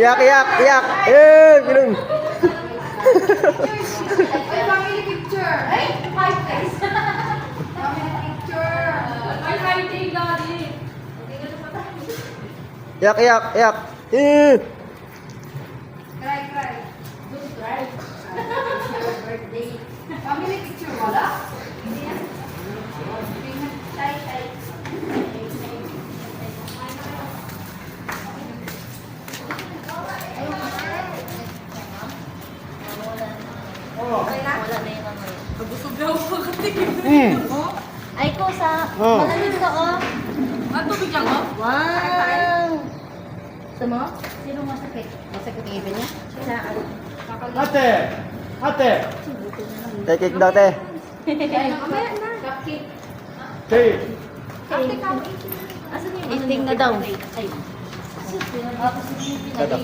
Iyak, iyak, iyak. Eh, ganun. Family picture. Ay, five guys. Family picture. Ay, fighting, daddy. Iyak, iyak, iyak. Eh. Cry, cry. Don't cry. Birthday. Family picture, wala? Tay, tay. Wala na yung ano. Nabusog daw ako kasi. Ay ko sa Oh. malamig ka oh. Ang tubig lang ako? Wow! Gusto mo? Sino masakit? Masakit ang ibig niya? Sa ano? Ate! Ate! Cake daw, te. Ay, mamaya na. Cupcake. Cake! Ate, kami. Asan yung eating na daw? Ay. Ito.